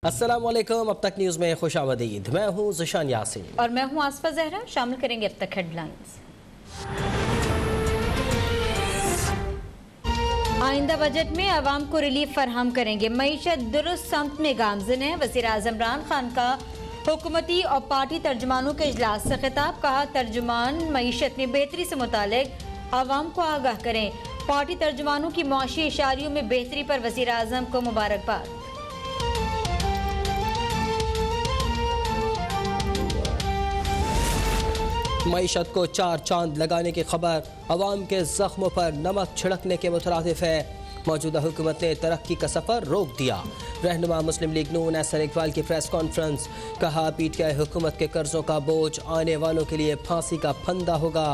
अस्सलामुअलैकुम। अब तक न्यूज़ में खुशामदीद। मैं हूँ ज़िशान यासीन और मैं हूँ आसफा जहरा। शामिल करेंगे अब तक हेडलाइंस। आइंदा बजट में आवाम को रिलीफ फराहम करेंगे। मईशत दुरुस्त समत में गामज़िन है। वज़ीर आज़म इमरान खान का हुकूमती और पार्टी तर्जुमानों के इजलास से खिताब। कहा, तर्जुमान मईशत में बेहतरी से मुतालिक आवाम को आगाह करें। पार्टी तर्जुमानों की मुआशी इशारियों में बेहतरी पर वज़ीर आज़म को मुबारकबाद। मईशत को चार चांद लगाने की खबर अवाम के जख्मों पर नमक छिड़कने के मुतरादिफ है। मौजूदा हुकूमत ने तरक्की का सफ़र रोक दिया। रहनुमा मुस्लिम लीग नून एहसन इकबाल की प्रेस कॉन्फ्रेंस। कहा, PTI हुकूमत के कर्जों का बोझ आने वालों के लिए फांसी का फंदा होगा।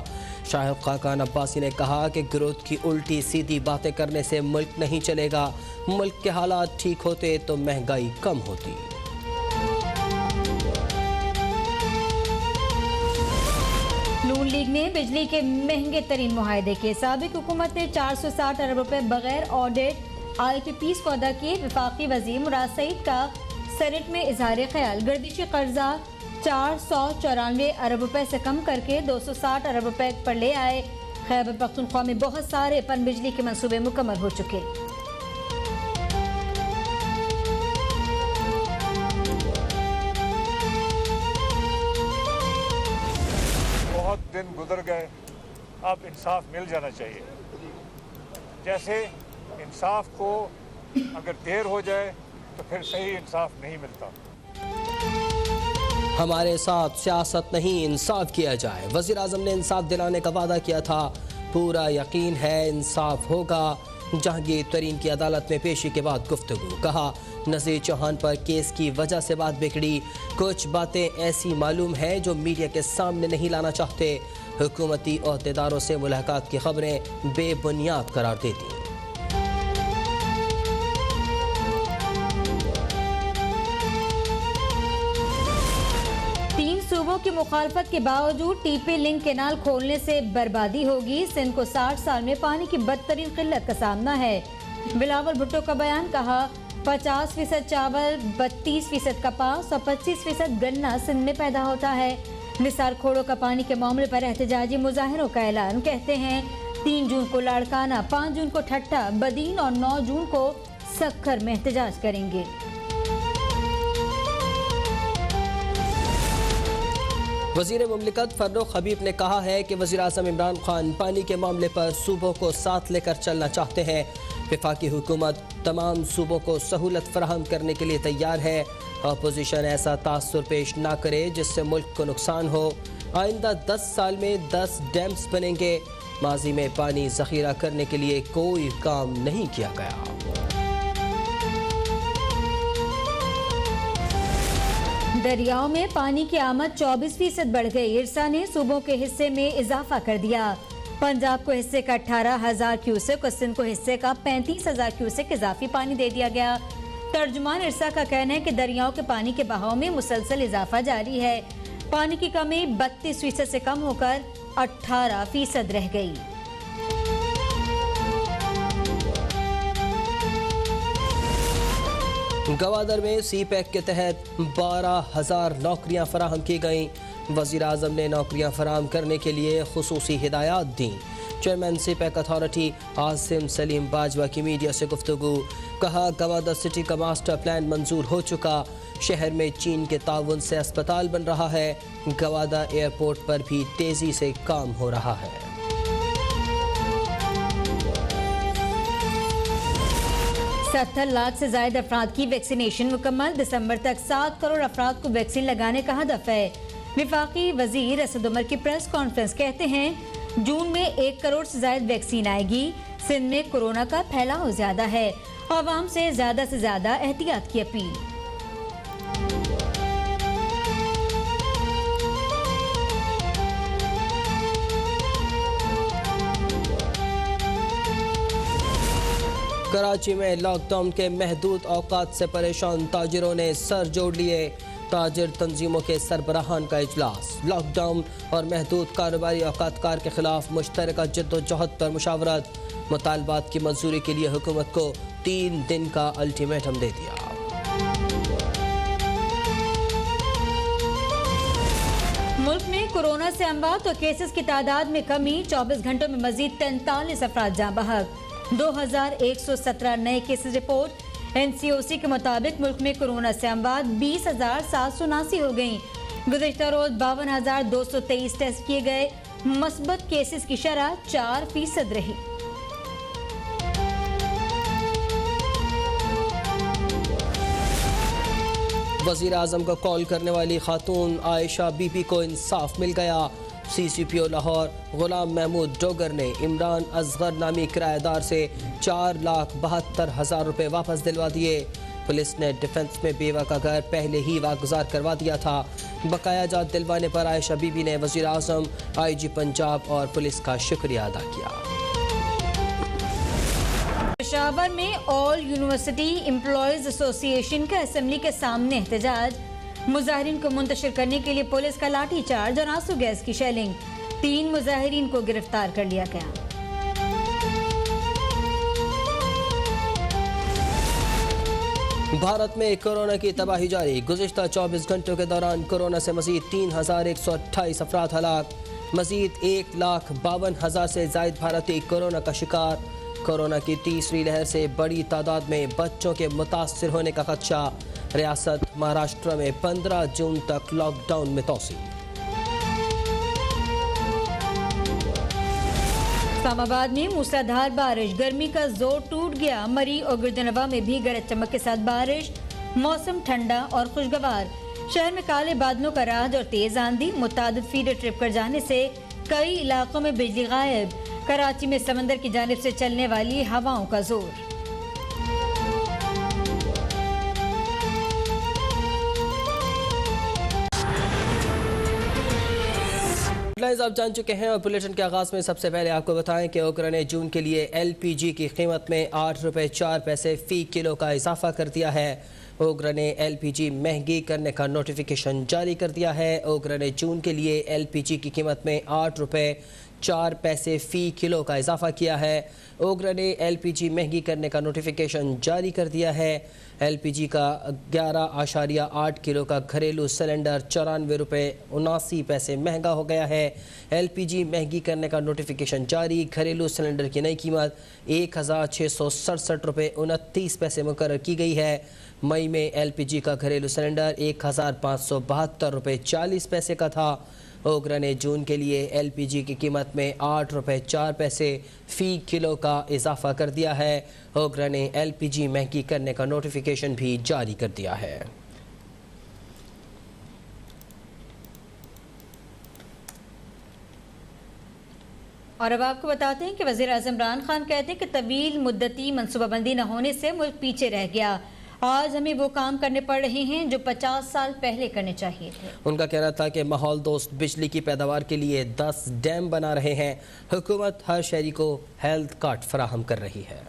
शाहिद खाकान अब्बासी ने कहा कि ग्रोथ की उल्टी सीधी बातें करने से मुल्क नहीं चलेगा। मुल्क के हालात ठीक होते तो महंगाई कम होती। नून लीग ने बिजली के महंगे तरीन मुआहदे के। साबिक हुकूमत ने 460 अरब रुपए बगैर ऑडिट IPPs को अदा किए। वफाकी वजीर मुराद सईद का सेनेट में इजहार ख्याल। गर्दिशी कर्जा 494 अरब रुपए से कम करके 260 अरब रुपए पर ले आए। खैबर पख्तूनख्वा में बहुत सारे पन बिजली के मंसूबे मुकम्मल हो चुके। बहुत दिन गुजर गए, अब इंसाफ मिल जाना चाहिए। जैसे इंसाफ को अगर देर हो जाए तो फिर सही इंसाफ नहीं मिलता। हमारे साथ सियासत नहीं, इंसाफ किया जाए। वज़ीर आज़म ने इंसाफ दिलाने का वादा किया था। पूरा यकीन है इंसाफ होगा। जहांगीर तरीन की अदालत में पेशी के बाद गुफ्तगू। कहा, नज़ीर चौहान पर केस की वजह से बात बिगड़ी। कुछ बातें ऐसी मालूम है जो मीडिया के सामने नहीं लाना चाहते। हुकूमती ओहदेदारों से मुलाकात की खबरें बेबुनियाद करार देती। सूबों की मुखालफत के बावजूद TP लिंक कैनाल खोलने से बर्बादी होगी। सिंध को 60 साल में पानी की बदतरीन किल्लत का सामना है। बिलावल भुट्टो का बयान। कहा, 50% चावल, 32% कपास और 25% गन्ना सिंध में पैदा होता है। निसार खोड़ों का पानी के मामले पर एहतजाजी मुजाहिरों का ऐलान। कहते हैं 3 जून को लाड़काना, 5 जून को ठट्टा, बदीन और 9 जून को सक्खर में एहतजाज करेंगे। वज़ीर मुमलिकत फर्रुख हबीब ने कहा है कि वज़ीर आज़म इमरान खान पानी के मामले पर सूबों को साथ लेकर चलना चाहते हैं। वफाकी हुकूमत तमाम सूबों को सहूलत फराहम करने के लिए तैयार है। अपोजिशन ऐसा तासुर पेश ना करे जिससे मुल्क को नुकसान हो। आइंदा 10 साल में 10 डैम्स बनेंगे। माजी में पानी ज़ख़ीरा करने के लिए कोई काम नहीं किया गया। दरियाओं में पानी की आमद 24% बढ़ गई। इरसा ने सूबों के हिस्से में इजाफा कर दिया। पंजाब को हिस्से का 18,000 क्यूसेक और सिंध को हिस्से का 35,000 क्यूसेक इजाफी पानी दे दिया गया। तर्जुमान इरसा का कहना है कि दरियाओं के पानी के बहाव में मुसलसल इजाफा जारी है। पानी की कमी 32% से कम होकर 18% रह गई। गवादर में CPEC के तहत 12,000 नौकरियां फराहम की गईं। वज़ीर आज़म ने नौकरियां फराहम करने के लिए खुसूसी हिदायत दी। Chairman CPEC authority Asim Saleem Bajwa की मीडिया से गुफ्तगू। कहा, गवादर सिटी का मास्टर प्लान मंजूर हो चुका। शहर में चीन के ताउन से अस्पताल बन रहा है। गवादर एयरपोर्ट पर भी तेज़ी से काम हो रहा है। 70 लाख से ज्यादा अफराद की वैक्सीनेशन मुकम्मल। दिसंबर तक 7 करोड़ अफराद को वैक्सीन लगाने का हदफ है। विफाकी वजीर असद उमर की प्रेस कॉन्फ्रेंस। कहते हैं जून में 1 करोड़ से ज्यादा वैक्सीन आएगी। सिंध में कोरोना का फैलाव ज्यादा है। आवाम से ज्यादा एहतियात की अपील। कराची में लॉकडाउन के महदूद औकात से परेशान ताजिरों ने सर जोड़ लिए। ताजिर तंजीमों के सरबराहान का इजलास। लॉकडाउन और महदूद कारोबारी औकातकार के खिलाफ मुश्तरका जद्दोजहद पर मुशावरत। मुतालबात की मंजूरी के लिए हुकूमत को 3 दिन का अल्टीमेटम दे दिया। कोरोना से अमवात और केसेस की तादाद में कमी, 24 घंटों में मजीद 43 अफराद जाँ बहक, 2117 नए केसेस रिपोर्ट। NCOC के मुताबिक मुल्क में कोरोना से अमवात 20,779 हो गयी। गुज़िश्ता रोज 52,223 टेस्ट किए गए, मस्बत केसेस की शरह 4% रही। वज़ीर आज़म को कॉल करने वाली खातून आयशा बीबी को इंसाफ मिल गया। CCPO लाहौर गुलाम महमूद डोगर ने इमरान असगर नामी किराएदार से 4,72,000 रुपये वापस दिलवा दिए। पुलिस ने डिफेंस में बेवा का घर पहले ही वागुजार करवा दिया था। बकाया जात दिलवाने पर आयशा बीबी ने वज़ीर आज़म, IG पंजाब और पुलिस का शुक्रिया अदा किया। पेशावर में ऑल यूनिवर्सिटी एम्प्लॉयज एसोसिएशन का असेंबली के सामने एहतजाज, मुजाहिरीन को मुंतशिर करने के लिए पुलिस का लाठी चार्ज और आंसू गैस की शेलिंग, 3 मुजाहिरीन को गिरफ्तार कर लिया गया। भारत में कोरोना की तबाही जारी, गुज़िश्ता 24 घंटों के दौरान कोरोना से मजीद 3,128 अफराद हलाक, मजीद 1,52,000 से जायद भारतीय कोरोना का शिकार। कोरोना की तीसरी लहर से बड़ी तादाद में बच्चों के मुतासर होने का खदशा, रियासत महाराष्ट्र में 15 जून तक लॉकडाउन में तोसी। इस्लामाबाद में मूसलाधार बारिश, गर्मी का जोर टूट गया। मरी और गुर्जनवा में भी गरज चमक के साथ बारिश, मौसम ठंडा और खुशगवार। शहर में काले बादलों का राज और तेज आंधी, मुतादिद फीडर ट्रिप कर जाने से कई इलाकों में बिजली गायब। कराची में समंदर की जानिब से चलने वाली हवाओं का जोर। आप जान चुके हैं और बुलेटिन के आगाज में सबसे पहले आपको बताएं कि ओकरा ने जून के लिए LPG की कीमत में 8 रुपये 4 पैसे फ़ी किलो का इजाफा कर दिया है। ओकरा ने LPG महंगी करने का नोटिफिकेशन जारी कर दिया है। ओकरा ने जून के लिए LPG की कीमत में 8 रुपये 4 पैसे फ़ी किलो का इजाफा किया है। ओकरा ने LPG महंगी करने का नोटिफिकेशन जारी कर दिया है। LPG का 11.8 किलो का घरेलू सिलेंडर 94 रुपये 79 पैसे महंगा हो गया है। LPG महंगी करने का नोटिफिकेशन जारी, घरेलू सिलेंडर की नई कीमत 1,667 रुपये 29 पैसे मुकर्रर की गई है। मई में LPG का घरेलू सिलेंडर 1,572 रुपये 40 पैसे का था। ओकरा ने जून के लिए LPG की कीमत में 8 रुपये 4 पैसे फ़ी किलो का इजाफा कर दिया है। ओकरा ने LPG महंगी करने का नोटिफिकेशन भी जारी कर दिया है। और अब आपको बताते हैं कि वज़ीर आज़म इमरान खान कहते हैं कि तवील मुद्दती मनसूबाबंदी न होने से मुल्क पीछे रह गया। आज हमें वो काम करने पड़ रहे हैं जो 50 साल पहले करने चाहिए थे। उनका कहना था कि माहौल दोस्त बिजली की पैदावार के लिए 10 डैम बना रहे हैं। हुकूमत हर शहरी को हेल्थ कार्ड फराहम कर रही है।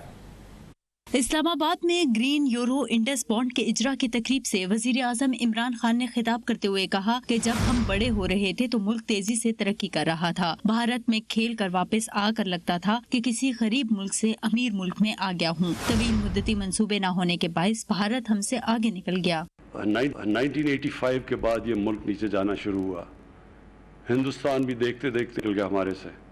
इस्लामाबाद में ग्रीन यूरो इंडस बॉन्ड के इजरा की तकरीब से वजीर आजम इमरान खान ने खिताब करते हुए कहा कि जब हम बड़े हो रहे थे तो मुल्क तेजी से तरक्की कर रहा था। भारत में खेल कर वापस आकर लगता था कि किसी गरीब मुल्क से अमीर मुल्क में आ गया हूँ। तवील मुद्दती मंसूबे न होने के बायस भारत हमसे आगे निकल गया। 1985 के बाद ये मुल्क नीचे जाना शुरू हुआ। हिंदुस्तान भी देखते देखते निकल गया हमारे से।